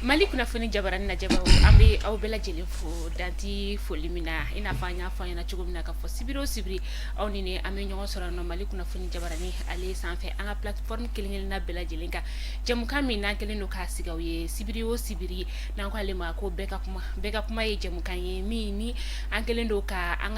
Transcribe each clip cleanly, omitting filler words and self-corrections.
Mali kunnafoni jabarani na jabaw an bɛ aw bɛɛ lajɛlen fo danti foli min na i n'a fɔ an y'a fɔ an ɲɛna cogo min na k'a fɔ sibiri o sibiri aw ni ne an bɛ ɲɔgɔn sɔrɔ nɔ Mali kunnafoni jabarani ale sanfɛ an ka plateforme kelen-kelenna bɛɛ lajɛlen kan jɛmukan min n'an kɛlen don k'a sigi aw ye sibiri o sibiri n'an ko ale ma ko bɛɛ ka kuma ye jɛmukan ye min ni an kɛlen don ka an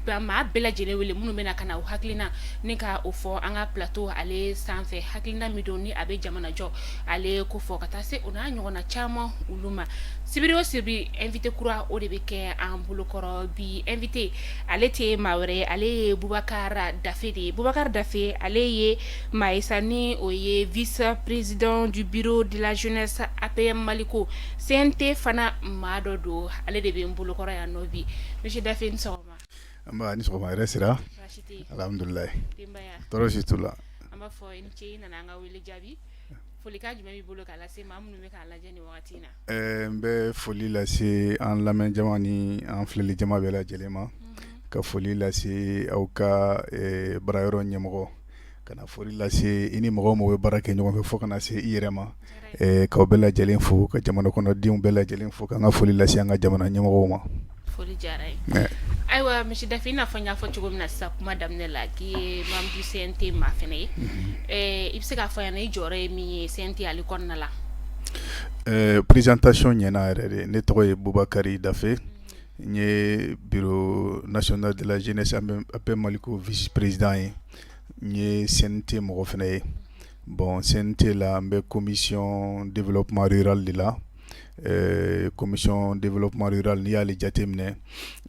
ka maa bɛɛ lajɛlen wele minnu bɛna ka na o hakilina ni ka o fɔ an ka plateau ale sanfɛ hakilina min don ni a bɛ jamana jɔ ale ko fɔ ka taa se o n'a ɲɔgɔnna caman olu ma sibiri o sibiri invité kura o de bɛ kɛ an bolokɔrɔ bi invité ale tɛ maa wɛrɛ ye ale ye Boubacar Dafe de ye Boubacar Dafe ale ye maa ye sa ni o ye vice-président du bureau de la jeunesse APM Maliko CNT fana maa dɔ don ale de bɛ n bolokɔrɔ yan nɔ bi monsieur Dafe ni sɔgɔma. Anba ni sɔgɔma yɛrɛ sera alhamdulilayi tɔɔrɔ si t'u la an b'a fɔ i ni ce i nana an ka wele jaabi folikan jumɛn b'i bolo k'a lase maa minnu bɛ k'a lajɛ nin wagati in na. n bɛ foli lase an lamɛn jama ni an filɛli jama bɛɛ lajɛlen ma ka foli lase aw ka baarayɔrɔ ɲɛmɔgɔ ka na foli lase i ni mɔgɔ mɔgɔ bɛ baara kɛ ɲɔgɔn fɛ fo ka na se i yɛrɛ ma k'aw bɛɛ lajɛlen fo ka jamana kɔnɔdenw bɛɛ lajɛlen fo k'an ka foli lase an ka jamana ɲɛmɔgɔw ma. Foli diyara ye ayiwa monsieur Dafe i n'a fɔ n y'a fɔ cogo min na sisan kuma daminɛ la k'i ye membre du CNT maa fɛnɛ ye i bɛ se k'a fɔ yan i jɔyɔrɔ ye min ye CNT ale kɔnɔna la. Présentation ɲɛna yɛrɛ de ne tɔgɔ ye Boubacar Dafe n ye bureau national de la jeunesse APM Maliko vice-président ye n ye CNT mɔgɔ fɛnɛ ye bon CNT la n bɛ commission développement rural de la commission développement rural n'i y'ale jateminɛ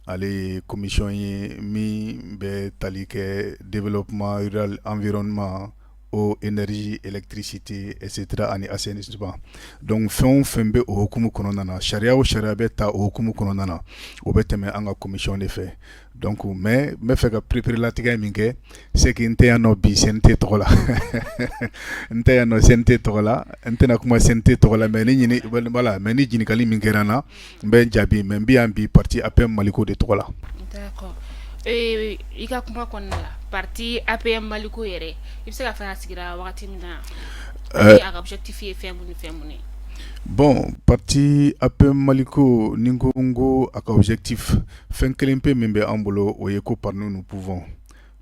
ale ye commission ye min bɛ tali kɛ développement rural environnement eau énergie électricité etc ani assainissement donc fɛn o fɛn bɛ o hukumu kɔnɔna na sariya o sariya bɛ ta o hukumu kɔnɔna na o bɛ tɛmɛ an ka commission de fɛ donc mais n bɛ fɛ ka perepere-latigɛ min kɛ c'est que n tɛ yan nɔ bi CNT tɔgɔ la n tɛ yan nɔ CNT tɔgɔ la n tɛna kuma CNT tɔgɔ la mais ni ɲininkali min kɛra n na n bɛ n jaabi mais n bɛ yan bi parti APM Maliko de tɔgɔ la. D'accord i ka kuma kɔnɔna la parti APM Maliko yɛrɛ i bɛ se ka fɛn a sigira wagati min na a ka objectif ye fɛn mun ye. Bon parti APM Maliko ni n ko a ka objectif fɛn kelen pe min bɛ an bolo o ye ko par nous nous pouvons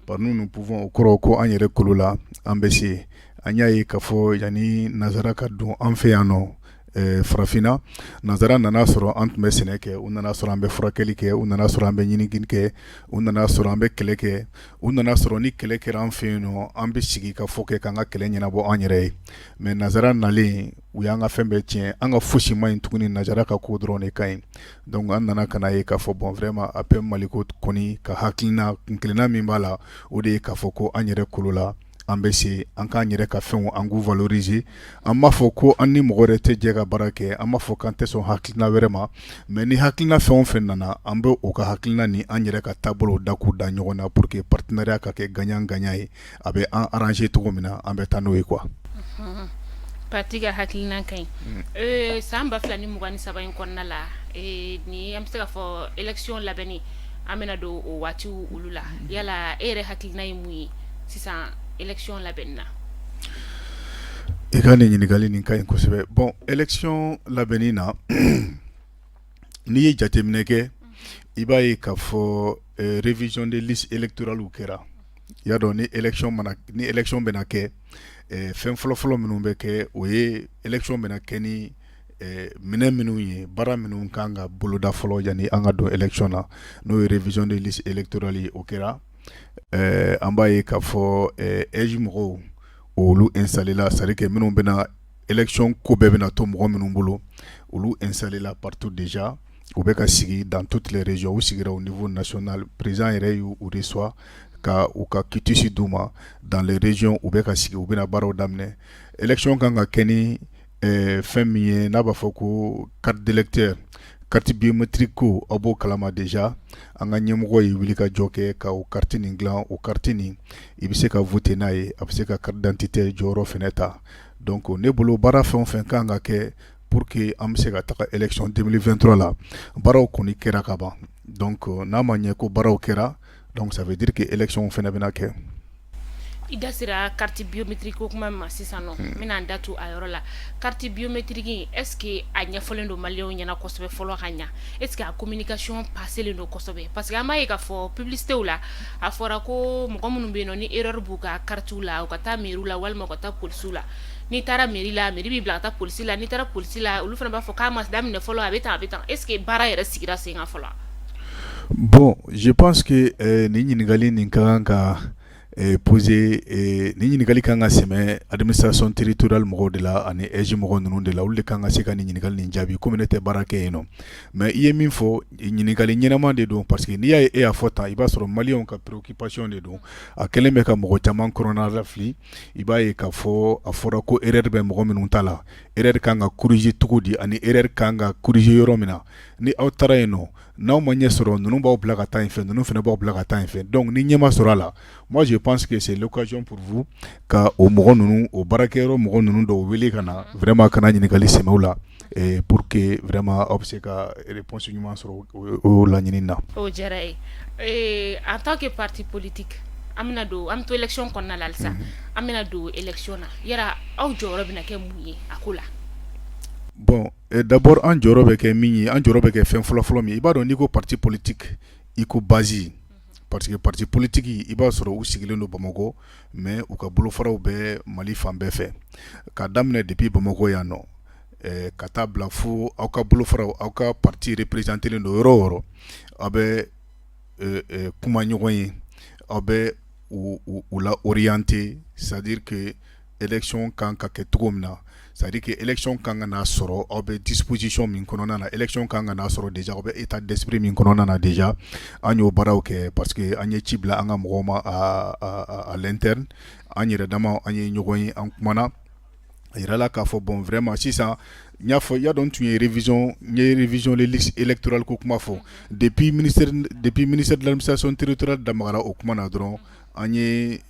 o kɔrɔ ko an yɛrɛ kolo la an bɛ se an y'a ye k'a fɔ yanni nazara ka don an fɛ yan nɔ farafinna nazara nana sɔrɔ an tun bɛ sɛnɛ kɛ u nana sɔrɔ an bɛ furakɛli kɛ u nana sɔrɔ an bɛ ɲinini kɛ u nana sɔrɔ an bɛ kɛlɛ kɛ u nana sɔrɔ ni kɛlɛ kɛra an fɛ yen nɔ an bɛ sigi ka fɔ kɛ k'an ka kɛlɛ ɲɛnabɔ an yɛrɛ ye mais nazara nalen u y'an ka fɛn bɛɛ tiɲɛ an ka fosi ma ɲi tuguni nazara ka ko dɔrɔn de ka ɲi donc an nana ka na ye k'a fɔ bon vraiment APM Maliko kɔni ka hakilina kun kelenna min b'a la o de ye k'a fɔ ko an yɛrɛ kolo la an bɛ se an k'an yɛrɛ ka fɛnw an k'u valoriser an m'a fɔ ko an ni mɔgɔ wɛrɛ tɛ jɛ ka baara kɛ an m'a fɔ k'an tɛ sɔn hakilina wɛrɛ ma mais ni hakilina fɛn o fɛn nana an bɛ o ka hakilina ni an yɛrɛ ka taabolo da k'u da ɲɔgɔn na pour que partenariat ka kɛ gagnant-gagnant ye a bɛ an arranger cogo min na an bɛ taa n'o ye quoi. Parti ka hakilina ka ɲi san 2023 in kɔnɔna la ni an bɛ se ka fɔ élection labɛnni an bɛna don o waatiw olu la yala e yɛrɛ hakilina ye mun ye sisan élection labɛnni na. I ka nin ɲininkali nin ka ɲi kosɛbɛ bon élection labɛnni na n'i ye jateminɛ kɛ i b'a ye k'a fɔ révision des listes électorales kɛra i y'a dɔn ni élection bɛna kɛ fɛn fɔlɔfɔlɔ minnu bɛ kɛ o ye élection bɛna kɛ ni minɛn minnu ye baara minnu kan ka boloda fɔlɔ yanni an ka don élection na n'o ye révision des listes électorales ye o kɛra an b'a ye k'a fɔ EJ mɔgɔw olu installé la c'est à dire que minnu bɛna élection ko bɛɛ bɛna to mɔgɔ minnu bolo olu installé la partout déjà u bɛ ka sigi dans toutes les régions u sigira au niveau national président yɛrɛ y'u reçoit ka u ka quitus d'u ma dans les régions u bɛ ka sigi u bɛna baaraw daminɛ élection kan ka kɛ ni fɛn min ye n'a b'a fɔ ko carte d'électeur carte biométrique ko aw b'o kalama déjà an ka ɲɛmɔgɔ ye wuli ka jɔ kɛ ka o carte nin dilan o carte nin i bɛ se ka voter n'a ye a bɛ se ka carte d'identité jɔyɔrɔ fɛnɛ ta donc ne bolo baara fɛn o fɛn kan ka kɛ pour que an bɛ se ka taga élection 2023 la baaraw kɔni kɛra ka ban donc n'a ma ɲɛ ko baaraw kɛra donc ça veut dire que élection fɛnɛ bɛna kɛ. i da sera carte biométrique ko kuma ma sisan nɔ n bɛna n da tu a yɔrɔ la carte biométrique est ce que a ɲɛfɔlen don maliyɛnw ɲɛna kosɛbɛ fɔlɔ ka ɲa est ce que a communication passelen don kosɛbɛ parce que an b'a ye k'a fɔ publicitéw la a fɔra ko mɔgɔ minnu bɛ yen nɔ ni erreur b'u ka cartew la u ka taa mairie la walima u ka taa polisiw la n'i taara mairie la mairie b'i bila ka taa polisi la n'i taara polisi la olu fana b'a fɔ k'a ma daminɛ fɔlɔ a bɛ tan est ce que baara yɛrɛ sigira sen kan fɔlɔ. Bon, je pense que ni ɲininkali nin ka kan ka poser ni ɲininkali kan ka sɛmɛ administration territoriale mɔgɔw de la ani EJ mɔgɔw ninnu de la olu de kan ka se ka ni ɲininkali nin jaabi komi ne tɛ baara kɛ yen nɔ mais i ye min fɔ ɲininkali ɲɛnama de don parce que n'i y'a ye e y'a fɔ tan i b'a sɔrɔ maliyɛnw ka préoccupation de don a kɛlen bɛ ka mɔgɔ caman kɔnɔna lafili i b'a ye k'a fɔ a fɔra ko erreur bɛ mɔgɔ minnu ta la erreur kan ka corriger cogo di ani erreur kan ka corriger yɔrɔ min na ni aw taara yen nɔ n'aw ma ɲɛ sɔrɔ ninnu b'aw bila ka taa yen fɛ ninnu fana b'aw bila ka taa yen fɛ donc ni ɲɛ ma sɔrɔ a la moi je pense que c'est l'occasion pour vous ka o mɔgɔ ninnu o baarakɛyɔrɔ mɔgɔ ninnu dɔw wele ka na vraiment kana ɲininkali sɛmɛ u la pour que vraiment aw bɛ se ka réponse ɲuman sɔrɔ o laɲini na. o diyara ye en tant que parti politique an bɛna don an bɛ to élection kɔnɔna la halisa an bɛna don élection na yala aw jɔyɔrɔ bɛna kɛ mun ye a ko la. Bon, d'abord an jɔyɔrɔ bɛ kɛ min ye an jɔyɔrɔ bɛ kɛ fɛn fɔlɔ-fɔlɔ min i b'a dɔn n'i ko parti politique i ko base parce que parti politique i b'a sɔrɔ u sigilen don Bamakɔ mais u ka bolofaraw bɛ Mali fan bɛɛ fɛ ka daminɛ depuis Bamakɔ yan nɔ ka taa bila fo aw ka bolofaraw aw ka parti représentelen don yɔrɔ o yɔrɔ aw bɛ kuma ɲɔgɔn ye aw bɛ u la orienter c'est-à-dire que élection kan ka kɛ cogo min na c'est-à-dire que élection kan ka n'a sɔrɔ aw bɛ disposition min kɔnɔna na élection kan ka n'a sɔrɔ déjà aw bɛ état d'esprit min kɔnɔna na déjà an y'o baaraw kɛ parce que an ye ci bila an ka mɔgɔw ma à l'interne an yɛrɛ dama an ye ɲɔgɔn ye an kumana a yirala k'a fɔ bon vraiment sisan n y'a fɔ i y'a dɔn tun ye révision les listes électorales ko kuma fɔ depuis ministère de l'administration territoriale damagara o kuma na dɔrɔn an ye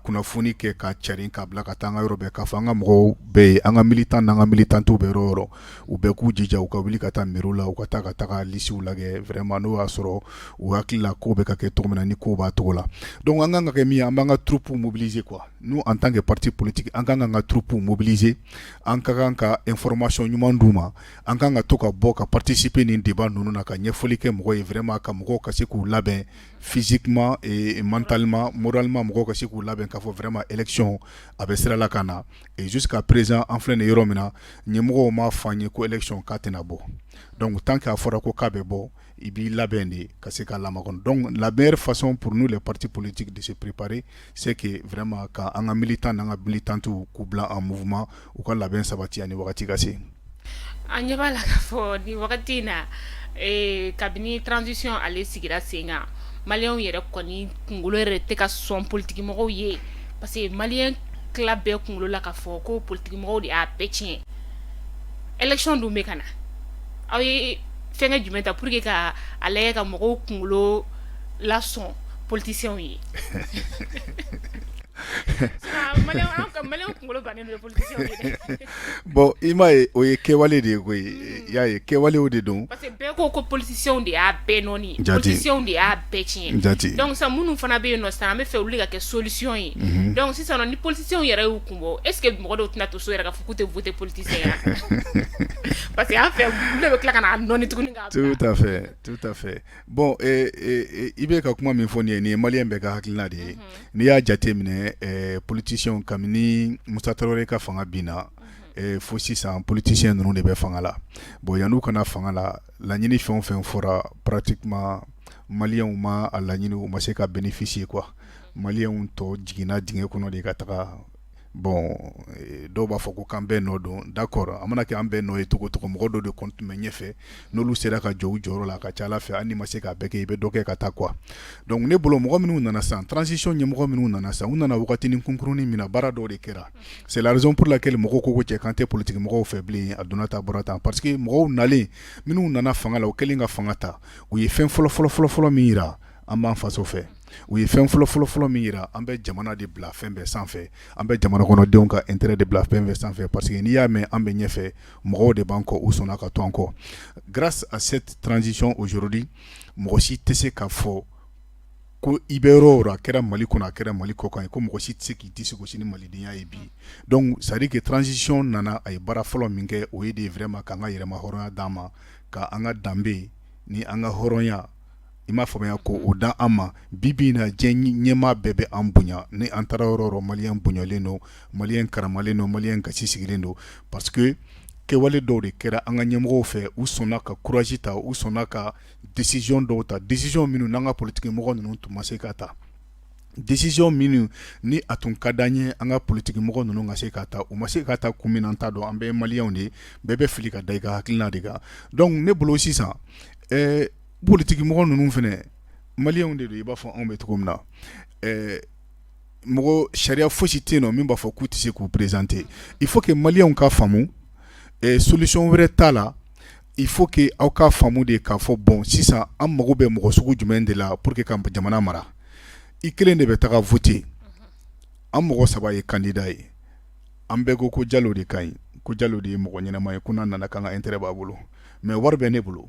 kunnafoni kɛ ka carin k'a bila ka taa an ka yɔrɔ bɛɛ k'a fɔ an ka mɔgɔw bɛɛ an ka militant n'an ka militantiw bɛ yɔrɔ o yɔrɔ u bɛɛ k'u jija u ka wuli ka taa mairie la u ka taa ka taga listew lajɛ vraiment n'o y'a sɔrɔ u hakili la ko bɛ ka kɛ cogo min na ni ko b'a cogo la donc an kan ka kɛ min ye an b'an ka troupe mobiliser quoi nous en tant que parti politique an kan ka troupe mobiliser an ka kan ka information ɲuman d'u ma an kan ka to ka bɔ ka participer nin débat ninnu na ka ɲɛfɔli kɛ mɔgɔw ye vraiment ka mɔgɔw ka se k'u labɛn physiquement et mentalement moralement mɔgɔw ka se k'u labɛn k'a fɔ vraiment élection a bɛ sira la ka na et jusqu'à présent an filɛ nin yɔrɔ min na ɲɛmɔgɔw m'a fɔ an ye ko élection k'a tɛna bɔ donc tant qu'a fɔra ko k'a bɛ bɔ i b'i labɛn de ka se ka lamakɔnɔ donc la meilleure façon pour nous les partis politiques de se préparer c'est que vraiment ka an ka militant n'an ka militantiw k'u bila en mouvement u ka labɛn sabati ani wagati ka se. an ɲɛ b'a la k'a fɔ nin wagati in na kabini transition ale sigira sen kan maliyɛnw yɛrɛ kɔni kunkolo yɛrɛ tɛ ka sɔn politiki mɔgɔw ye parce que maliyɛn tila bɛɛ kunkolo la k'a fɔ ko politiki mɔgɔw de y'a bɛɛ tiɲɛ élection dun bɛ ka na aw ye fɛnkɛ jumɛn ta pour que ka a lajɛ ka mɔgɔw kunkolo lasɔn politiciens ye maliyɛnw kunkolo bannen don politiciens ye dɛ bon i m'a ye o ye kɛwale de ye koyi i y'a ye kɛwalew de don parce que bɛɛ ko politiciens de y'a bɛɛ nɔni politiciens de y'a bɛɛ tiɲɛ donc sisan minnu fana bɛ yen nɔ sisan an bɛ fɛ olu ka kɛ solution ye donc sisan ni politiciens yɛrɛ y'u kun bɔ est ce que mɔgɔ dɔw tɛna to so yɛrɛ k'a fɔ k'u tɛ voter politicien ya parce que an fɛ olu de bɛ tila ka na nɔni tuguni k'a bila tout à fait bon i bɛ ka kuma min fɔ nin ye maliyɛn bɛɛ ka hakilina de ye n'i y'a jate minɛ politiciens kabini Musa Tarawele ka fanga binna fo sisan politiciens ninnu de bɛ fanga la bon yan'u kana fanga la laɲini fɛn o fɛn fɔra pratiquement maliyɛnw ma a laɲini u ma se ka bénéficier quoi maliyɛnw tɔ jiginna dingɛ kɔnɔ de ka taga bon dɔw b'a fɔ ko k'an bɛɛ nɔ don d'accord a mana kɛ an bɛɛ nɔ ye cogo cogo mɔgɔ dɔw de kɔni tun bɛ ɲɛfɛ n'olu sera ka jɔ u jɔyɔrɔ la a ka ca Ala fɛ hali n'i ma se k'a bɛɛ kɛ i bɛ dɔ kɛ ka taa quoi donc ne bolo mɔgɔ minnu nana sisan transition ɲɛmɔgɔ minnu nana sisan u nana wagatinin kunkurunin min na baara dɔw de kɛra c'est la raison pour laquelle mɔgɔw ko cɛ k'an tɛ politique mɔgɔw fɛ bilen a donna ta bɔra tan parce que mɔgɔw nalen minnu nana fanga la u kɛlen ka fanga ta u ye fɛn fɔlɔ min yira an b'an faso fɛ u ye fɛn fɔlɔ min yira an bɛ jamana de bila fɛn bɛɛ sanfɛ an bɛ jamana kɔnɔdenw ka intérêt de bila fɛn bɛɛ sanfɛ parce que n'i y'a mɛn an bɛ ɲɛfɛ mɔgɔw de b'an kɔ u sɔnna ka to an kɔ grâce à cette transition aujourd'hui mɔgɔ si tɛ se ka fɔ ko i bɛ yɔrɔ o yɔrɔ a kɛra Mali kɔnɔ a kɛra Mali kɔ kan ye ko mɔgɔ si tɛ se k'i disi gosi ni malidenya ye bi donc c'est à dire que transition nana a ye baara fɔlɔ min kɛ o ye de vraiment k'an ka yɛrɛma hɔrɔnya d'an ma ka an ka danbe ni an ka hɔrɔnya i m'a faamuya ko o da an ma bibi in na diɲɛ ɲɛmaa bɛɛ bɛ an bonya ni an taara yɔrɔ o yɔrɔ maliyɛn bonyalen don maliyɛn karamalen don maliyɛn gasi sigilen don parce que kɛwale dɔw de kɛra an ka ɲɛmɔgɔw fɛ u sɔnna ka courage ta u sɔnna ka décision dɔw ta décision minnu n'an ka politique mɔgɔ ninnu tun ma se ka ta décision minnu ni a tun ka d'an ye an ka politique mɔgɔ ninnu ka se ka ta u ma se ka ta kun min an t'a dɔn an bɛɛ ye maliyɛnw de bɛɛ bɛ fili ka da i ka hakilina de kan donc ne bolo sisan politique mɔgɔ ninnu fɛnɛ maliyɛnw de don i b'a fɔ anw bɛ cogo min na mɔgɔ sariya fosi tɛ yen nɔ min b'a fɔ k'u tɛ se k'u présenter il faut que maliyɛnw ka faamu solution wɛrɛ t'a la il faut que aw ka faamu de k'a fɔ bon sisan an mago bɛ mɔgɔ sugu jumɛn de la pour que ka jamana mara i kelen de bɛ taga voter an mɔgɔ 3 ye candidat ye an bɛɛ ko Jalo de ka ɲi ko Jalo de ye mɔgɔ ɲɛnama ye ko n'a nana k'an ka intérêt b'a bolo mais wari bɛ ne bolo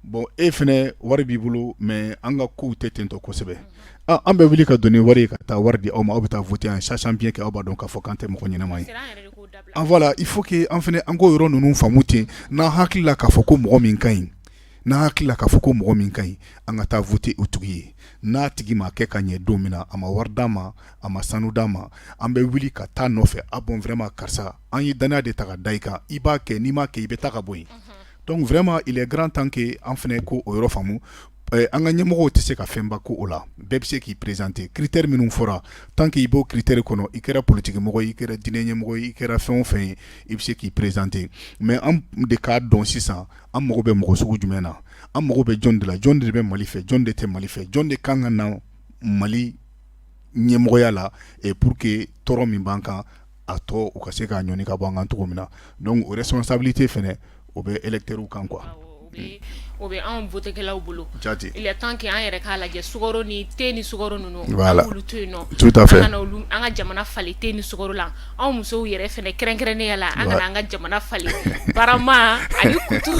bon e fɛnɛ wari b'i bolo mais an ka kow tɛ ten tɔ kosɛbɛ an bɛ wuli ka don ni wari ye ka taa wari di aw ma aw bɛ taa voter en sachant bien que aw b'a dɔn k'a fɔ k'an tɛ mɔgɔ ɲɛnama ye voilà il faut que an fɛnɛ an k'o yɔrɔ ninnu faamu ten n'an hakili la k'a fɔ ko mɔgɔ min ka ɲi n'an hakili la k'a fɔ ko mɔgɔ min ka ɲi an ka taa voter o tigi ye n'a tigi ma kɛ ka ɲɛ don min na a ma wari d'a ma a ma sanu d'a ma an bɛ wuli ka taa nɔfɛ a bon vraiment karisa an ye danaya de ta ka da i kan i b'a kɛ n'i m'a kɛ i bɛ taa ka bɔ yen donc vraiment il est grand temps que an fɛnɛ ko o yɔrɔ faamu an ka ɲɛmɔgɔw tɛ se ka fɛnba ko o la bɛɛ bɛ se k'i présenter critère minnu fɔra tant que i b'o critère kɔnɔ i kɛra politique mɔgɔ ye i kɛra diinɛ ɲɛmɔgɔ ye i kɛra fɛn o fɛn ye i bɛ se k'i présenter mais an de k'a dɔn sisan an mago bɛ mɔgɔ sugu jumɛn na an mago bɛ jɔn de la jɔn de bɛ Mali fɛ jɔn de tɛ Mali fɛ jɔn de kan ka na Mali ɲɛmɔgɔya la et pour que tɔɔrɔ min b'an kan a tɔ u ka se k'a ɲɔni ka bɔ an kan cogo min na donc o responsabilité fɛnɛ o bɛ électeurs kan quoi. O bɛ anw votekɛlaw bolo il est temps que an yɛrɛ k'a lajɛ sukaro ni thé ni sukaro ninnu voilà. an k'olu to yen nɔ tout à fait an ka jamana falen thé ni sukaro la anw musow yɛrɛ fɛnɛ kɛrɛnkɛrɛnnenya la an kana an ka jamana falen barama ani kutu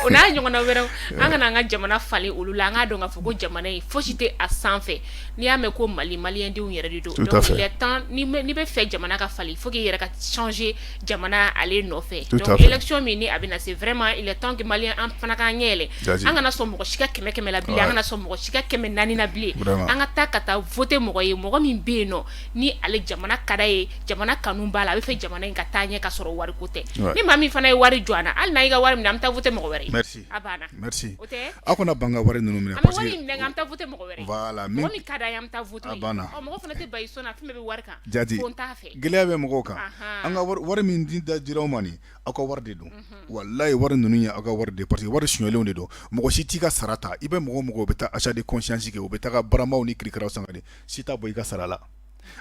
o n'a ɲɔgɔnna wɛrɛw an kana an ka jamana falen olu la an k'a dɔn k'a fɔ ko jamana in fosi tɛ a sanfɛ n'i y'a mɛn ko Mali maliyɛndenw yɛrɛ de don donc il est temps n'i bɛ fɛ jamana ka falen il faut que i yɛrɛ ka changer jamana ale nɔfɛ donc élection min ni a bɛ na se vraiment il est temps que maliyɛn an fana k'an ɲɛ yɛlɛ an kana sɔn mɔgɔ si ka 100 la bilen an kana sɔn mɔgɔ si ka 400 na bilen an ka taa voter mɔgɔ ye mɔgɔ min bɛ yen nɔ ni ale jamana ka d'a ye jamana kanu b'a la a bɛ fɛ jamana in ka taa ɲɛ ka sɔrɔ wari ko tɛ ni maa min fana ye wari jɔ an na hali n'a y'i ka wari minɛ an bɛ taa voter mɔgɔ wɛrɛ merci a banna merci o tɛ aw kana ban ka wari ninnu minɛ parce que an bɛ wari minɛ an bɛ taa voter mɔgɔ wɛrɛ voilà mɔgɔ min ka d'a ye an bɛ taa voter a banna mɔgɔ fana tɛ bayi sɔn na fɛn bɛɛ bɛ wari kan jati ko n t'a fɛ gɛlɛya bɛ mɔgɔw kan an ka wari min dira aw ma nin aw ka wari de don wallahi wari ninnu ye aw ka wari de parce que wari suɲɛlenw de don mɔgɔ si t'i ka sara ta i bɛ mɔgɔ mɔgɔ bɛ taa achat de conscience kɛ u bɛ taa baramaw ni kirikiraw san ka de si t'a bɔ i ka sara la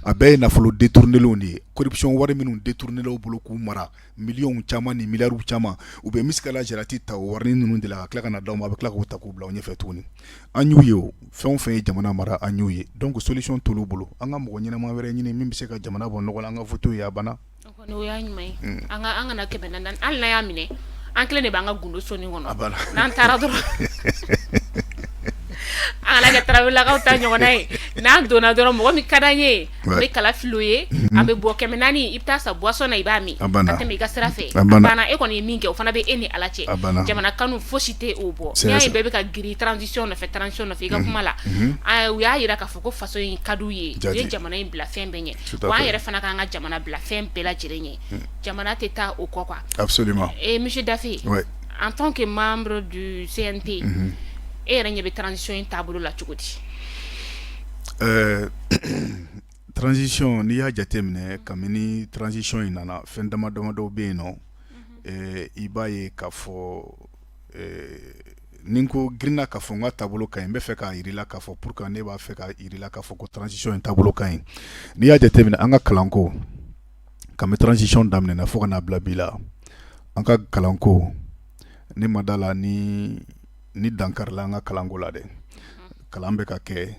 a bɛɛ ye nafolo détournelenw de ye corruption wari minnu détournelaw bolo k'u mara miliyɔnw caman ni miliyariw caman u bɛ Miskala Jarati ta o wari ninnu de la ka tila ka na d'aw ma a bɛ tila k'u ta k'u bila u ɲɛfɛ tuguni an y'u ye o fɛn o fɛn ye jamana mara an y'u ye donc solution t'olu bolo an ka mɔgɔ ɲɛnama wɛrɛ ɲini min bɛ se ka jamana bɔ nɔgɔ la an ka voter ye a banna o y'a ɲuman ye an kana 400 hali n'a y'a minɛ an kelen de b'an ka gundo soni kɔnɔ a banna n'an taara dɔrɔn an kana kɛ tarawelelakaw ta ɲɔgɔnna ye n'an donna dɔrɔn mɔgɔ min ka d'an ye an bɛ kala fili o ye an bɛ bɔ 400 i bɛ taa sa boisson na i b'a min ka tɛmɛ i ka sira fɛ a banna e kɔni ye min kɛ o fana bɛ e ni Ala cɛ jamana kanu fosi tɛ o bɔ n'i y'a ye bɛɛ bɛ ka girin transition nɔfɛ i ka kuma la u y'a jira k'a fɔ ko faso in ka d'u ye u ye jamana in bila fɛn bɛɛ ɲɛ wa an yɛrɛ fana k'an ka jamana bila fɛn bɛɛ lajɛlen ɲɛ jamana tɛ taa o kɔ quoi absolument monsieur Daffé en tant que membre du CNT e yɛrɛ ɲɛ bɛ transition in taabolo la cogo di transition n'i y'a jateminɛ kabini transition in nana fɛn dama dɔ bɛ yen nɔ i b'a ye k'a fɔ ni ko girinna k'a fɔ n ka taabolo ka ɲi n bɛ fɛ k'a jir'i la k'a fɔ pour que ne b'a fɛ k'a jir'i la k'a fɔ ko transition in taabolo ka ɲi n'i y'a jateminɛ an ka kalanko kabini transition daminɛna fo ka n'a bila bi la an ka kalanko ne ma d'a la ni dankarila an ka kalanko la dɛ kalan bɛ ka kɛ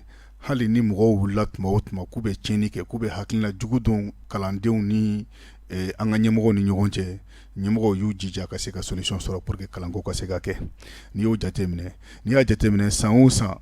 hali ni mɔgɔw wulila tuma o tuma k'u bɛ tiɲɛni kɛ k'u bɛ hakilina jugu don kalandenw ni an ka ɲɛmɔgɔw ni ɲɔgɔn cɛ ɲɛmɔgɔw y'u jija ka se ka solution sɔrɔ pour que kalanko ka se ka kɛ n'i y'o jateminɛ n'i y'a jateminɛ san o san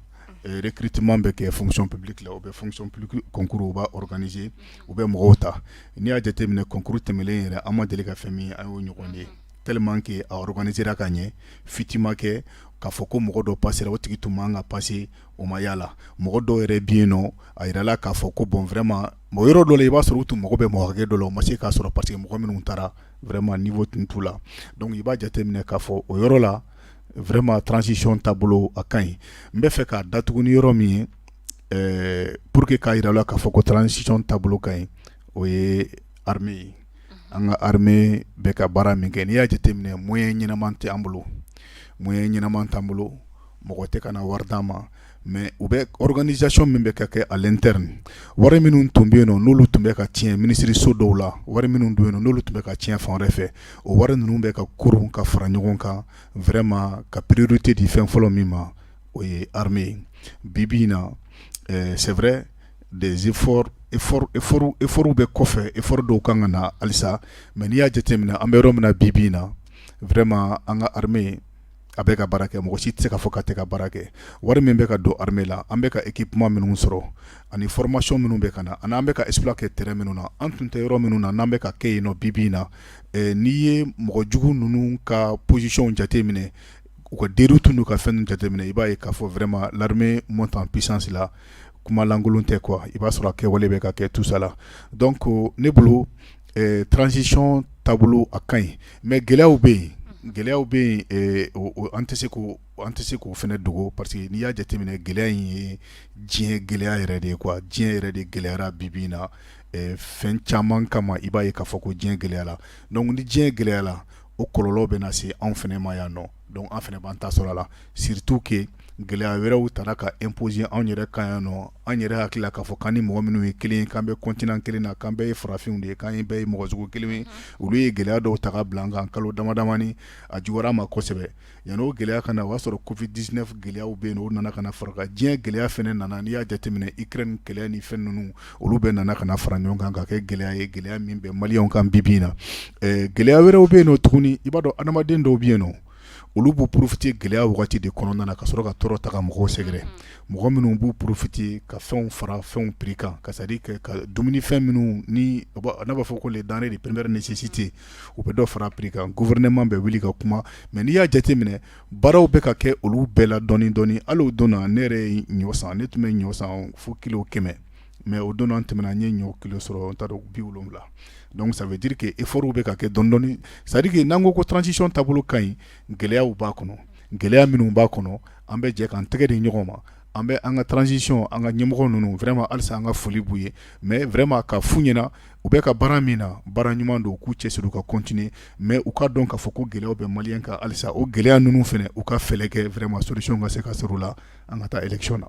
recrutement bɛ kɛ fonction publique la, u bɛ fonction publique concours u b'a organiser, u bɛ mɔgɔw ta. N'i y'a jateminɛ concours tɛmɛlen yɛrɛ an ma deli ka fɛn min an y'o ɲɔgɔn ye tellement que a organisera ka ɲɛ fiti ma kɛ k'a fɔ ko mɔgɔ dɔ passera o tigi tun man ka passer o ma yala mɔgɔ dɔw yɛrɛ bɛ yen nɔ a yirala k'a fɔ ko bon vraiment mɔgɔ yɔrɔ dɔ la i b'a sɔrɔ u tun mago bɛ mɔgɔ hakɛ dɔ la o ma se k'a sɔrɔ parce que mɔgɔ minnu taara vraiment niveau tun t'u la donc i b'a jateminɛ k'a fɔ o yɔrɔ la vraiment transition taabolo a ka ɲi n bɛ fɛ k'a datugu ni yɔrɔ min ye pour que k'a yira la k'a fɔ ko transition taabolo ka ɲi o ye armée ye an ka armée bɛ ka baara min kɛ n'i y'a jateminɛ moyen ɲɛnaman tɛ an bolo moyen ɲɛnaman t'an bolo mɔgɔ tɛ ka na wari d'an ma mais u bɛ organisation min bɛ ka kɛ à l'interne wari minnu tun bɛ yen nɔ n'olu tun bɛ ka tiɲɛ minisiriso dɔw la wari minnu tun bɛ yen nɔ n'olu tun bɛ ka tiɲɛ fan wɛrɛ fɛ o wari ninnu bɛ ka koron ka fara ɲɔgɔn kan vraiment ka priorité di fɛn fɔlɔ min ma o ye armée ye bi in na c'est vrai des efforts bɛ kɔfɛ effort dɔw kan ka na halisa mais n'i y'a jateminɛ an bɛ yɔrɔ min na bi in na vraiment an ka armée a bɛ ka baara kɛ mɔgɔ si tɛ se ka fɔ ka tɛ ka baara kɛ wari min bɛ ka don armée la an bɛ ka équipement minnu sɔrɔ ani formation minnu bɛ ka na ani an bɛ ka exploit kɛ terrain minnu na an tun tɛ yɔrɔ minnu na n'an bɛ ka kɛ yen nɔ bi in na n'i ye mɔgɔ jugu ninnu ka position jateminɛ u ka déroute n'u ka fɛn ninnu jateminɛ i b'a ye k'a fɔ vraiment l'armée monte en puissance la kuma lankolon tɛ quoi i b'a sɔrɔ a kɛwale bɛ ka kɛ tout ça la donc ne bolo transition taabolo a ka ɲi mais gɛlɛyaw bɛ yen gɛlɛyaw bɛ yen an tɛ se k'o fɛnɛ dogo parce que n'i y'a jateminɛ gɛlɛya in ye diɲɛ gɛlɛya yɛrɛ de ye quoi diɲɛ yɛrɛ de gɛlɛyara bi in na fɛn caman kama i b'a ye k'a fɔ ko diɲɛ gɛlɛyara donc ni diɲɛ gɛlɛyara o kɔlɔlɔ bɛ na se anw fɛnɛ ma yan nɔ donc an fɛnɛ b'an ta sɔrɔ a la surtout que gɛlɛya wɛrɛw tara ka imposer anw yɛrɛ kan yan nɔ an yɛrɛ hakili la k'a fɔ k'an ni mɔgɔ minnu ye kelen ye k'an bɛ continent kelen na k'an bɛɛ ye farafinw de ye k'an bɛɛ ye mɔgɔ sugu kelen ye olu ye gɛlɛya dɔw ta ka bila an kan kalo damadamani a juguyara ma kosɛbɛ yan'o gɛlɛya ka na o y'a sɔrɔ covid-19 gɛlɛyaw bɛ yen o nana ka na fara kan diɲɛ gɛlɛya fɛnɛ nana n'i y'a jateminɛ Ukraine gɛlɛya ni fɛn ninnu olu bɛɛ nana ka na fara ɲɔgɔn kan ka kɛ gɛlɛya ye gɛlɛya min bɛ maliyɛnw kan bi in na gɛlɛya wɛrɛw bɛ yen nɔ tuguni i b'a dɔn adamaden dɔw bɛ yen nɔ olu b'u profiter gɛlɛya wagati de kɔnɔna na ka sɔrɔ ka tɔɔrɔ ta ka mɔgɔw sɛgɛrɛ mɔgɔ minnu b'u profiter ka fɛnw fara fɛnw prix kan ka c'est à dire ka dumunifɛn minnu ni n'a b'a fɔ ko les denrées de première nécessité u bɛ dɔ fara prix kan gouvernement bɛ wuli ka kuma mais n'i y'a jateminɛ baaraw bɛ ka kɛ olu bɛɛ la dɔɔni dɔɔni hali o don na ne yɛrɛ ye ɲɔ san ne tun bɛ ɲɔ san fo kilo 100 mais o don na an tɛmɛna n ye ɲɔ kilo sɔrɔ n t'a dɔn 70 donc ça veut dire que effort bɛ ka kɛ dɔɔni dɔɔni c'est à dire que n'an ko transition taabolo ka ɲi gɛlɛyaw b'a kɔnɔ gɛlɛya minnu b'a kɔnɔ an bɛ jɛ k'an tɛgɛ di ɲɔgɔn ma an bɛ an ka transition an ka ɲɛmɔgɔ ninnu vraiment halisa an ka foli b'u ye mais vraiment ka fu ɲɛna u bɛ ka baara min na baara ɲuman don u k'u cɛsiri u ka continuer mais u ka dɔn k'a fɔ ko gɛlɛyaw bɛ maliyɛn kan halisa o gɛlɛya ninnu fɛnɛ u ka fɛlɛ kɛ vraiment solution ka se ka sɔrɔ o la an ka taa élection na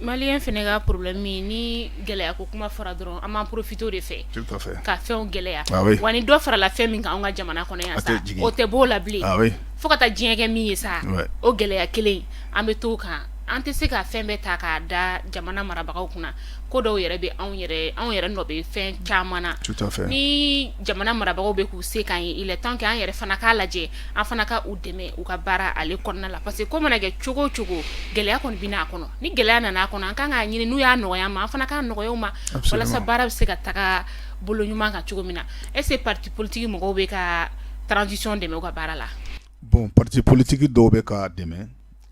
maliyɛn fɛnɛ ka problème min ni gɛlɛya ko kuma fɔra dɔrɔn an b'an profiter o de fɛ tout à fait ka fɛnw gɛlɛya oui. wa ni dɔ farala fɛn min kan an ka jamana kɔnɔ yan sa o tɛ b'o la bilen oui. fo ka taa diɲɛ kɛ min ye sa o gɛlɛya kelen an bɛ t'o kan an tɛ se ka fɛn bɛɛ ta k'a da jamana marabagaw kunna ko dɔw yɛrɛ bɛ anw yɛrɛ nɔ bɛ fɛn caman na tout à fait ni jamana marabagaw bɛ k'u se k'an ye il est temps que an yɛrɛ fana k'a lajɛ an fana ka u dɛmɛ u ka baara ale kɔnɔna la parce que ko mana kɛ cogo o cogo gɛlɛya kɔni bɛ n'a kɔnɔ ni gɛlɛya nana a kɔnɔ an kan k'a ɲini n'u y'a nɔgɔya ma an fana k'a nɔgɔya u ma walasa baara bɛ se ka taga bolo ɲuman kan cogo min na est ce que parti politique mɔgɔw bɛ ka transition dɛmɛ u ka baara la bon parti politique dɔw bɛ ka dɛmɛ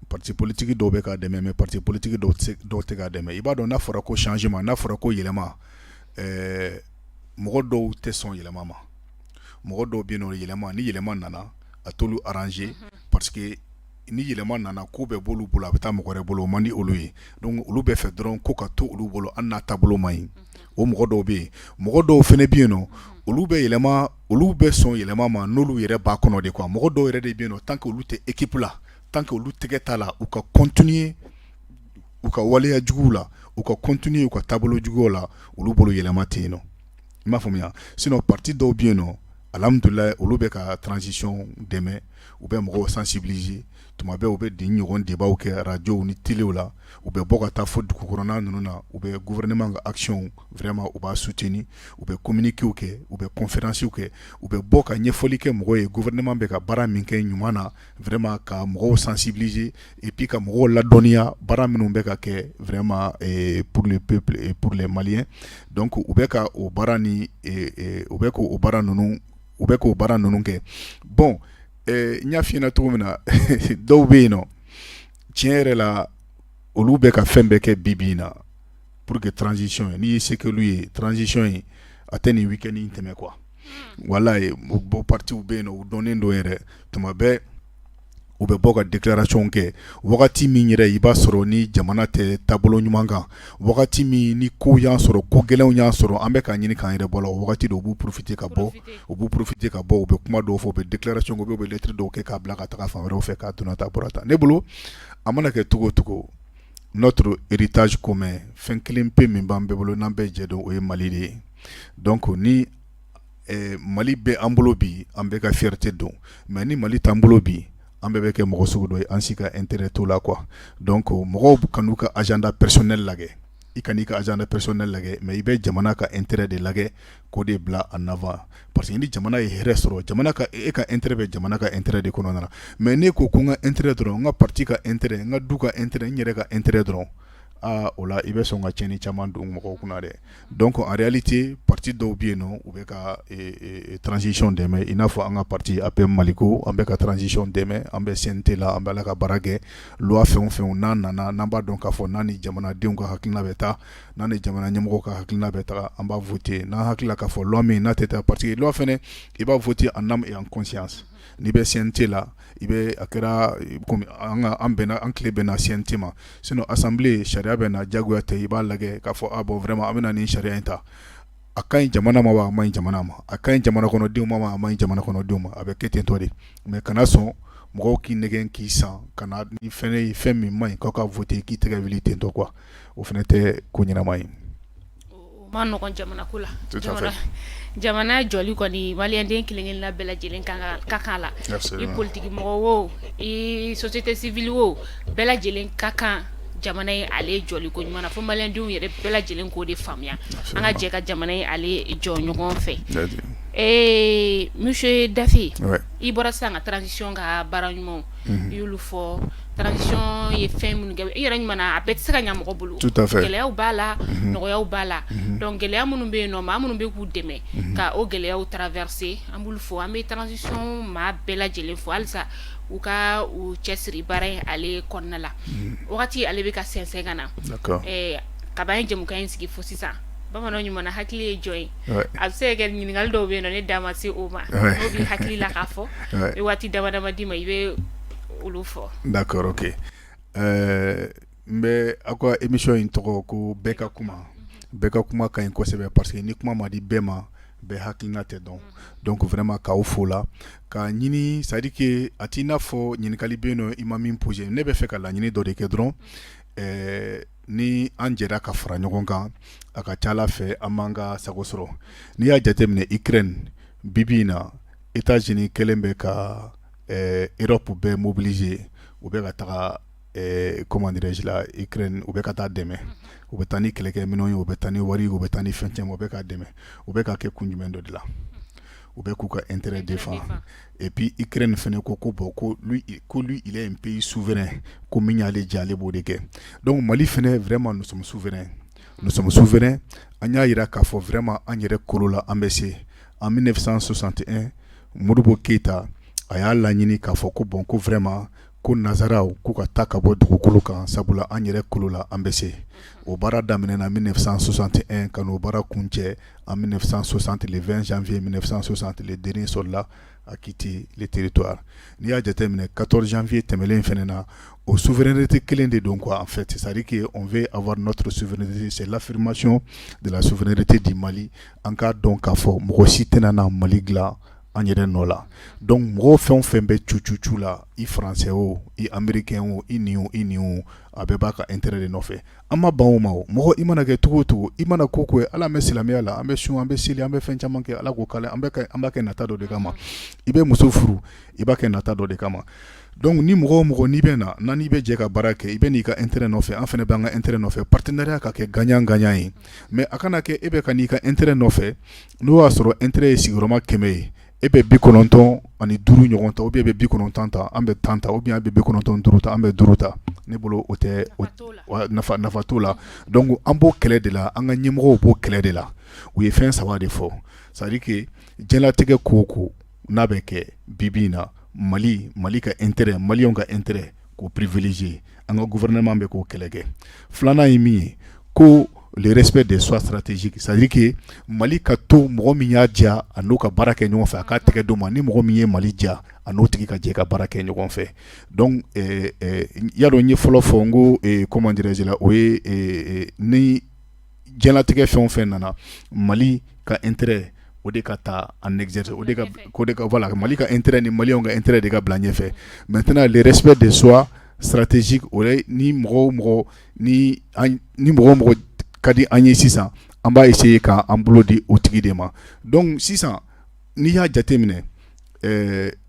parti politique dɔw bɛ ka dɛmɛ mais parti politique dɔw tɛ ka dɛmɛ i b'a dɔn n'a fɔra ko changement n'a fɔra ko yɛlɛma mɔgɔ dɔw tɛ sɔn yɛlɛma ma mɔgɔ dɔw bɛ yen nɔ yɛlɛma ni yɛlɛma nana a t'olu arranger parce que ni yɛlɛma nana ko bɛ b'olu bolo a bɛ taa mɔgɔ wɛrɛ bolo o man di olu ye donc olu bɛ fɛ dɔrɔn ko ka to olu bolo hali n'a taabolo man ɲi o mɔgɔ dɔw bɛ yen mɔgɔ dɔw fɛnɛ bɛ yen nɔ olu bɛ sɔn yɛlɛma ma n'olu yɛrɛ b'a kɔnɔ de quoi mɔgɔ dɔw yɛrɛ de bɛ yen nɔ tant que olu tɛ équipe la tant que olu tɛgɛ t'a la u ka continuer u ka waleya juguw la u ka continuer u ka taabolo juguw la olu bolo yɛlɛma tɛ yen nɔ i m'a faamuya sinon parti dɔw bɛ yen nɔ alhamdulilayi olu bɛ ka transition dɛmɛ u bɛ mɔgɔw sensibiliser tuma bɛɛ u bɛ di ɲɔgɔn débat kɛ radio ni télé la u bɛ bɔ ka taa fɔ dugu kɔnɔna ninnu na u bɛ gouvernement ka action vraiment u b'a soutenir u bɛ communiquer kɛ u bɛ conférence kɛ u bɛ bɔ ka ɲɛfɔli kɛ mɔgɔw ye gouvernement bɛ ka baara min kɛ ɲuman na vraiment ka mɔgɔw sensibiliser et puis ka mɔgɔw ladɔnniya baara minnu bɛ ka kɛ vraiment pour le peuple et pour les Maliens donc u bɛ ka o baara ni u bɛ k'o baara ninnu kɛ bon n y'a f'i ɲɛna cogo min na dɔw bɛ yen nɔ tiɲɛ yɛrɛ la olu bɛ ka fɛn bɛɛ kɛ bi in na pour que transition n'i ye se k'olu ye transition ye a tɛ nin week-end in tɛmɛ quoi walayi o partiw bɛ yen nɔ u dɔnnen don yɛrɛ tuma bɛɛ u bɛ bɔ ka déclaration kɛ wagati min yɛrɛ i b'a sɔrɔ ni jamana tɛ taabolo ɲuman kan wagati min ni ko y'an sɔrɔ ko gɛlɛnw y'an sɔrɔ an bɛ k'a ɲini k'an yɛrɛ bɔ la o wagati de u b'u profiter ka bɔ u bɛ kuma dɔw fɔ u bɛ déclaration kɛ u bɛ lettre dɔw kɛ k'a bila ka taga fan wɛrɛw fɛ k'a donna ta bɔra ta ne bolo a mana kɛ cogo o cogo notre héritage commun fɛn kelen pe min b'an bɛɛ bolo n'an bɛɛ jɛ dɔn o ye Mali de ye donc ni Mali bɛ an bolo bi an bɛ ka fierté dɔn mais ni Mali t'an bolo bi an bɛɛ bɛ kɛ mɔgɔ sugu dɔ ye an si ka intérêt t'o la quoi donc mɔgɔw kan'u ka agenda personnel lajɛ i kan'i ka agenda personnel lajɛ mais i bɛ jamana ka intérêt de lajɛ k'o de bila en avant parce que ni jamana ye hɛrɛ sɔrɔ jamana ka e ka intérêt bɛ jamana ka intérêt de kɔnɔna na mais ne ko ko n ka intérêt dɔrɔn n ka parti ka intérêt n ka du ka intérêt n yɛrɛ ka intérêt dɔrɔn o la i bɛ sɔn ka tiɲɛni caman don mɔgɔw kunna dɛ donc en réalité parti dɔw bɛ yen nɔ u bɛ ka transition dɛmɛ i n'a fɔ an ka parti APM Maliko an bɛ ka transition dɛmɛ an bɛ CNT la an bɛ ala ka baara kɛ loi fɛn o fɛn n'a nana n'an b'a dɔn k'a fɔ n'a ni jamanadenw ka hakilina bɛ taa n'a ni jamana ɲɛmɔgɔw ka hakilina bɛ taga an b'a voter n'an hakilila k'a fɔ loi min n'a tɛ taa parce que loi fɛnɛ i b'a voter en âme et en conscience n'i bɛ CNT la i bɛ a kɛra komi an tile bɛnna CNT ma sinon assemblée sariya bɛ na jagoya tɛ i b'a lajɛ k'a fɔ bon vraiment an bɛna nin sariya in ta a ka ɲi jamana ma wa a ma ɲi jamana ma a ka ɲi jamana kɔnɔdenw ma wa a ma ɲi jamana kɔnɔdenw ma a bɛ kɛ ten tɔ de mais kana sɔn mɔgɔw k'i nɛgɛn k'i san ka na ni fɛn ye fɛn min man ɲi k'aw ka voter k'i tɛgɛ wuli ten tɔ quoi o fɛnɛ tɛ ko ɲɛnama ye. O ma nɔgɔn jamana ko la jamana jɔli kɔni maliyɛnden kelen-kelenna bɛɛ lajɛlen ka kan la i politique mɔgɔ wo i société civile wo bɛɛ lajɛlen ka kan jamana ye ale jɔli ko ɲuman na fo maliyɛndenw yɛrɛ bɛɛ lajɛlen k'o de faamuya an ka jɛ ka jamana ye ale jɔ ɲɔgɔn fɛ monsieur Dafe i bɔra sisan ka transition ka baara ɲumanw i y'olu fɔ transition ye fɛn minnu kɛ i yɛrɛ ɲuman na a bɛɛ tɛ se ka ɲɛ mɔgɔ bolo gɛlɛyaw b'a la nɔgɔyaw b'a la donc gɛlɛya minnu bɛ yen nɔ maa minnu bɛ k'u dɛmɛ ka o gɛlɛyaw traverser an b'olu fɔ an bɛ transition maa bɛɛ lajɛlen fɔ halisa u ka u cɛsiri baara in ale kɔnɔna la wagati ale bɛ ka sɛnsɛn ka na kaba ye jɛmukan in sigi fo sisan bamananw ɲuman na hakili ye jɔn ye a bɛ se ka kɛ ɲininkali dɔw bɛ yen nɔ ne da ma se o ma n'o b'i hakili la k'a fɔ i waati dama dama d'i ma i bɛ olu fɔ. D'accord, ok n bɛ aw ka émission in tɔgɔ ko bɛɛ ka kuma bɛɛ ka kuma ka ɲi kosɛbɛ parce que ni kuma ma di bɛɛ ma bɛɛ hakilina tɛ dɔn donc vraiment k'aw fo la ka ɲini c'est à dire que a t'i n'a fɔ ɲininkali bɛ yen nɔ i ma min poser ne bɛ fɛ ka laɲini dɔ de kɛ dɔrɔn ni an jɛra ka fara ɲɔgɔn kan a ka ca Ala fɛ an b'an ka sago sɔrɔ n'i y'a jateminɛ Ukraine bibi in na États-Unis kɛlen bɛ ka Europe bɛɛ mobiliser u bɛ ka taga comment dirais-je la Ukraine u bɛ ka taa dɛmɛ u bɛ taa ni kɛlɛkɛminɛnw ye u bɛ taa ni wari u bɛ taa ni fɛn caman u bɛ ka dɛmɛ u bɛ ka kɛ kun jumɛn dɔ de la u bɛ k'u ka intérêt défend et puis Ukraine fɛnɛ ko bon ko lui il est un pays souverain ko min y'ale jɛ ale b'o de kɛ donc Mali fɛnɛ vraiment nous sommes souverains an y'a yira k'a fɔ vraiment an yɛrɛ kolo la an bɛ se en 1961 Modibo Keïta a y'a laɲini k'a fɔ ko bon ko vraiment ko nazaraw k'u ka taa ka bɔ dugukolo kan sabula an yɛrɛ kolo la an bɛ se o baara daminɛna 1961 ka n'o baara kuncɛ en 1960 le 20 janvier 1960 le dernier soldat a quitté le territoire n'i y'a jateminɛ 14 janvier tɛmɛlen fɛnɛ na o souveraineté kelen de don quoi en fait c'est-à-dire que on veut avoir notre souveraineté c'est l'affirmation de la souveraineté du Mali an k'a dɔn k'a fɔ mɔgɔ si tɛna na Mali dilan an yɛrɛ nɔ la donc mɔgɔw fɛn o fɛn bɛ cucu la i français o i américain o i nin o a bɛɛ b'a ka intérêt de nɔfɛ an ma ban o ma o mɔgɔ i mana kɛ cogo o cogo i mana ko ko ye ala an bɛ silamɛya la an bɛ sun an bɛ seli an bɛ fɛn caman kɛ ala k'o k'ala an b'a kɛ nata dɔ de kama i bɛ muso furu i b'a kɛ nata dɔ de kama donc ni mɔgɔ o mɔgɔ n'i bɛ na n'i bɛ jɛ ka baara kɛ i bɛ n'i ka intérêt nɔfɛ an fana b'an ka intérêt nɔfɛ partenariat ka kɛ gagnant ye mais a kana kɛ e bɛ ka n'i ka intérêt nɔfɛ n'o y'a sɔrɔ intérêt ye sigiyɔrɔma 100 ye e bɛ 95 ɲɔgɔn ta ou bien e bɛ 90 ta an bɛ 10 ta ou bien an bɛ 95 ta an bɛ 5 ta ne bolo o tɛ nafa t'o la donc an b'o kɛlɛ de la an ka ɲɛmɔgɔw b'o kɛlɛ de la u ye fɛn 3 de fɔ c'est à dire que diɲɛlatigɛ ko o ko n'a bɛ kɛ bi in na Mali ka intérêt maliyɛnw ka intérêt k'o privilégier an ka gouvernement bɛ k'o kɛlɛ kɛ filanan ye min ye ko le respect des choix stratégiques c'est à dire que Mali ka to mɔgɔ min y'a diya a n'o ka baara kɛ ɲɔgɔn fɛ a k'a tɛgɛ d'o ma ni mɔgɔ min ye Mali diya a n'o tigi ka jɛ ka baara kɛ ɲɔgɔn fɛ donc y'a dɔn n ye fɔlɔ fɔ n ko comment dirais-je la o ye ni diɲɛlatigɛ fɛn o fɛn nana Mali ka intérêt o de ka taa en exerce o de ka voilà Mali ka intérêt ni maliyɛnw ka intérêt de ka bila ɲɛfɛ maintenant le respect des choix stratégiques o ni mɔgɔ ka di an ye sisan an b'a essayer ka an bolo di o tigi de ma donc sisan n'i y'a jateminɛ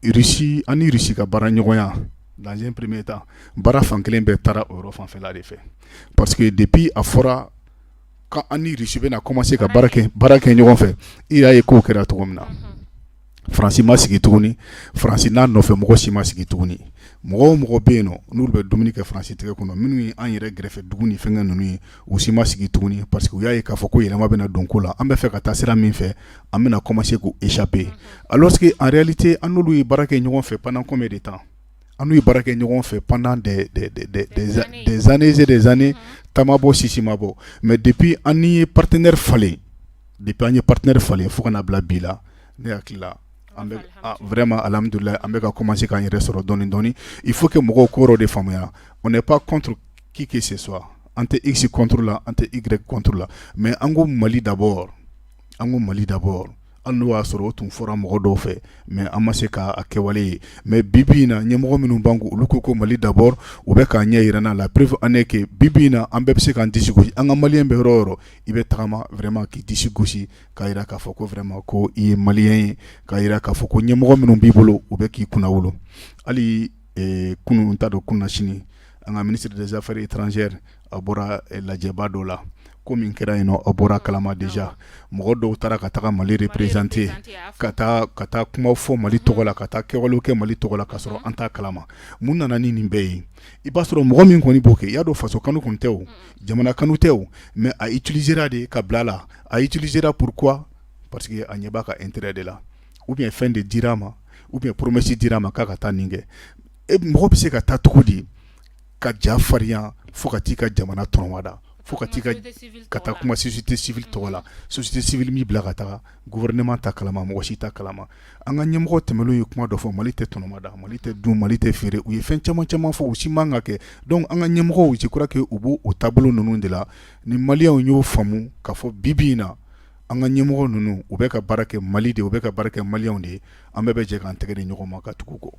Russie ani Russie ka baara ɲɔgɔnya dans un premier temps baara fankelen bɛɛ taara o yɔrɔ fanfɛla de fɛ parce que depuis a fɔra quand an ni Russie bɛna commencer ka baara kɛ ɲɔgɔn fɛ i y'a ye kow kɛra cogo min na Faransi ma sigi tuguni Faransi n'a nɔfɛ mɔgɔ si ma sigi tuguni mɔgɔ o mɔgɔ bɛ yen nɔ n'olu bɛ dumuni kɛ Faransi tɛgɛ kɔnɔ minnu ye an yɛrɛ gɛrɛfɛ dugu ni fɛnkɛ ninnu ye u si ma sigi tuguni parce que u y'a ye k'a fɔ ko yɛlɛma bɛna don ko la an bɛ fɛ ka taa sira min fɛ an bɛna commencer k'u échapper alors que en réalité an n'olu ye baara kɛ ɲɔgɔn fɛ pendant combien de temps an n'u ye baara kɛ ɲɔgɔn fɛ pendant des années et des années tama bɔ sisi ma bɔ mais depuis an ni ye partenaire falen fo kana bila bi la ne hakili la vraiment alhamdoulilah an bɛ ka commencer k'an yɛrɛ sɔrɔ dɔɔni dɔɔni il faut que mɔgɔw ko yɔrɔ de faamuya on n'est pas contre qui que ce soit an tɛ X contre la an tɛ Y contre la mais an ko Mali d'abord hali n'o y'a sɔrɔ o tun fɔra mɔgɔ dɔw fɛ mais an ma se k'a kɛwale ye mais bibi in na ɲɛmɔgɔ minnu b'an ko olu ko Mali d'abord u bɛ k'a ɲɛ yir'an na la preuve en est que bibi in na an bɛɛ bɛ se k'an disi gosi an ka maliyɛn bɛ yɔrɔ o yɔrɔ i bɛ tagama vraiment k'i disi gosi k'a jira k'a fɔ ko vraiment ko i ye maliyɛn ye k'a jira k'a fɔ ko ɲɛmɔgɔ minnu b'i bolo u bɛ k'i kunna wolo hali kunun n t'a dɔn kunna sini an ka ministre des affaires étrangères a bɔra lajɛba dɔ la ko min kɛra yen nɔ a bɔra kalama déjà mɔgɔ dɔw taara ka taga Mali représenter ka taa kuma fɔ Mali tɔgɔ la ka taa kɛwalew kɛ Mali tɔgɔ la ka sɔrɔ an t'a kalama mun nana ni nin bɛɛ ye i b'a sɔrɔ mɔgɔ min kɔni b'o kɛ i y'a dɔn faso kanu kun tɛ o jamana kanu tɛ o mais a utilisera de ka bila la a utilisera pourquoi parce que a ɲɛ b'a ka intérêt de la ou bien fɛn de dira ma ou bien promesse dira ma k'a ka taa nin kɛ mɔgɔ bɛ se ka taa cogo di ka ja farinya fo ka t'i ka jamana tɔnɔmada fo ka t'i ka taa kuma société civile tɔgɔ la société civile min bila ka taga gouvernement ta kalama mɔgɔ si ta kalama an ka ɲɛmɔgɔ tɛmɛlenw ye kuma dɔ fɔ Mali tɛ tɔnɔmada Mali tɛ dun Mali tɛ feere u ye fɛn caman fɔ u si man ka kɛ donc an ka ɲɛmɔgɔw je crois que u b'o taabolo ninnu de la ni maliyɛnw y'o faamu k'a fɔ bibi in na an ka ɲɛmɔgɔ ninnu u bɛ ka baara kɛ Mali de u bɛ ka baara kɛ maliyɛnw de an bɛɛ bɛ jɛ k'an tɛgɛ di ɲɔgɔn ma ka tugu kɔ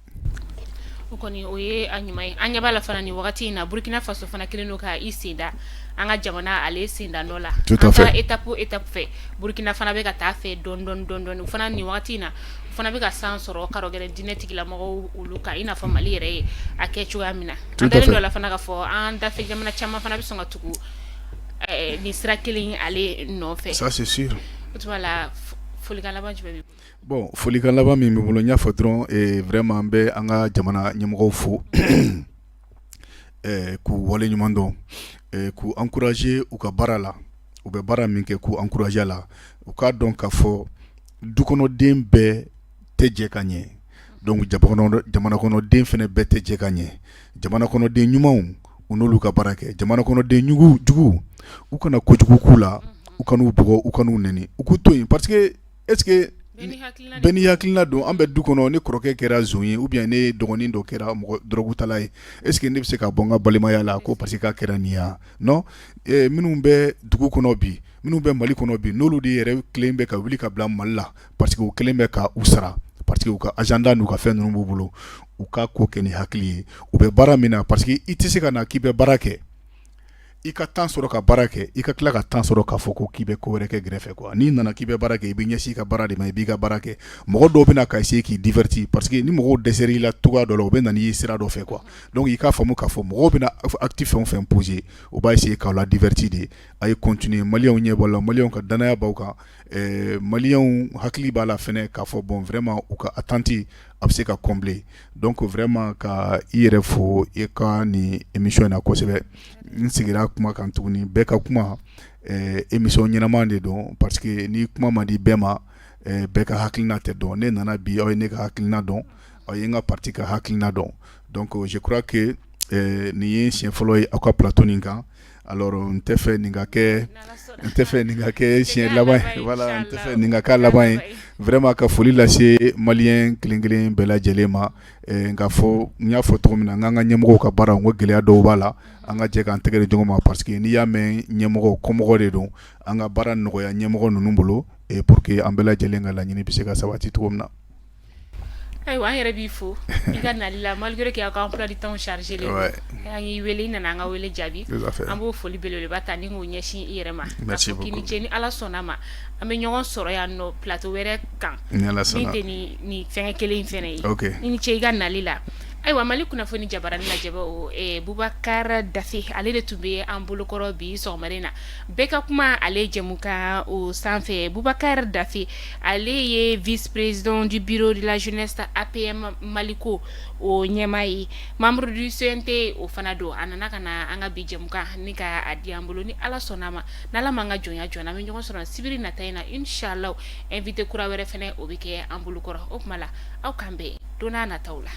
o kɔni o ye a ɲuman ye an ɲɛ b'a la fana nin wagati in na Burkina Faso fana kelen don ka i senda an ka jamana ale senda nɔ la an taara étape fɛ Burkina fana bɛ ka taa fɛ dɔɔni fana nin wagati in na fana bɛ ka san sɔrɔ karo gɛrɛ diinɛ tigilamɔgɔw olu kan i n'a fɔ Mali yɛrɛ ye a kɛ cogoya min na an dalen dɔ la fana ka fɔ an dafɛ jamana caman fana bɛ sɔn ka tugu nin sira kelen ale nɔfɛ ça c'est sûr o tuma la folikan laban jumɛn b'i bolo bon folikan laban min bɛ bolo n y'a fɔ dɔrɔn vraiment n bɛ an ka jamana ɲɛmɔgɔw fo k'u wale ɲuman dɔn k'u encourager u ka baara la u bɛ baara min kɛ k'u encourager la u k'a dɔn k'a fɔ dukɔnɔden bɛɛ tɛ jɛ ka ɲɛ donc jamana kɔnɔden fana bɛɛ tɛ jɛ ka ɲɛ jamana kɔnɔden ɲumanw u n'olu ka baara kɛ jamana kɔnɔden jugu u kana kojugu k'u la u kan'u bugɔ u kan'u nɛni u k'u to yen parce que est-ce que bɛɛ n'i hakilina don an bɛ du kɔnɔ ne kɔrɔkɛ kɛra zon ye ou bien ne dɔgɔnin dɔ kɛra mɔgɔ dɔrɔgutala ye est-ce que ne bɛ se ka bɔ n ka balimaya la ko parce que k'a kɛra nin ya non minnu bɛ dugu kɔnɔ bi minnu bɛ Mali kɔnɔ bi n'olu de yɛrɛ kelen bɛ ka wuli ka bila Mali la parce que u kelen bɛ ka u sara parce que u ka agenda n'u ka fɛn ninnu b'u bolo u ka ko kɛ ni hakili ye u bɛ baara min na parce que i tɛ se ka na k'i bɛ baara kɛ i ka temps sɔrɔ ka baara kɛ i ka tila ka temps sɔrɔ k'a fɔ ko k'i bɛ ko wɛrɛ kɛ gɛrɛfɛ quoi n'i nana k'i bɛ baara kɛ i bɛ ɲɛsin i ka baara de ma i b'i ka baara kɛ mɔgɔ dɔw bɛna ka essayer k'i divertir parce que ni mɔgɔw dɛsɛra i la cogoya dɔ la u bɛ na n'i ye sira dɔ fɛ quoi donc i k'a faamu k'a fɔ mɔgɔw bɛna acte fɛn o fɛn poser u b'a essayer k'aw la divertir de a ye continuer maliyɛnw ɲɛ bɔ la maliyɛnw ka danaya b'aw kan maliyɛnw hakili b'a la fɛnɛ k'a fɔ bon vraiment u ka attente a bɛ se ka combler donc vraiment ka i yɛrɛ fo i ka nin émission in na kosɛbɛ n sigira kuma kan tuguni bɛɛ ka kuma émission ɲɛnaman de don parce que ni kuma man di bɛɛ ma bɛɛ ka hakilina tɛ dɔn ne nana bi aw ye ne ka hakilina dɔn aw ye n ka parti ka hakilina dɔn donc je crois que nin ye siɲɛ fɔlɔ ye aw ka plateau nin kan alors n tɛ fɛ nin ka kɛ siɲɛ laban ye voilà n tɛ fɛ nin ka k'a laban ye vraiment ka foli lase maliyɛn kelen kelen bɛɛ lajɛlen ma nka fɔ n y'a fɔ cogo min na n k'an ka ɲɛmɔgɔw ka baara n ko gɛlɛya dɔw b'a la an ka jɛ k'an tɛgɛ di ɲɔgɔn ma parce que n'i y'a mɛn ɲɛmɔgɔ kɔmɔgɔ de don an ka baara nɔgɔya ɲɛmɔgɔ ninnu bolo pour que an bɛɛ lajɛlen ka laɲini bɛ se ka sabati cogo min na. Ayiwa an yɛrɛ b'i fo i ka nali la malgré que aw ka emploi du temps chargé le don an y'i wele i nana an ka wele jaabi an b'o foli belebeleba ta ni k'o ɲɛsin i yɛrɛ ma merci beaucoup k'i ni ce ni ala sɔnna ma an bɛ ɲɔgɔn sɔrɔ yan nɔ plateau wɛrɛ kan min tɛ ni fɛngɛ kelen in fɛnɛ ye i ni ce i ka nali la ayiwa mali kunnafoni jabarani lajɛbɛ o Bubakar Dafe ale de tun bɛ an bolokɔrɔ bi sɔgɔmada na bɛɛ ka kuma ale jɛmukan o sanfɛ Bubakar Dafe ale ye vice président du bureau de la jeunesse APM Maliko o ɲɛmaa ye membre du CNT o fana don a nana ka na an ka bi jɛmukan ni ka a di an bolo ni ala sɔnna ma n'ala m'an ka jɔnya jɔna an bɛ ɲɔgɔn sɔrɔ sibiri nata in na inchallah invité kura wɛrɛ fɛnɛ o bɛ kɛ an bolokɔrɔ o kuma la aw k'an bɛn don n'a nataw la.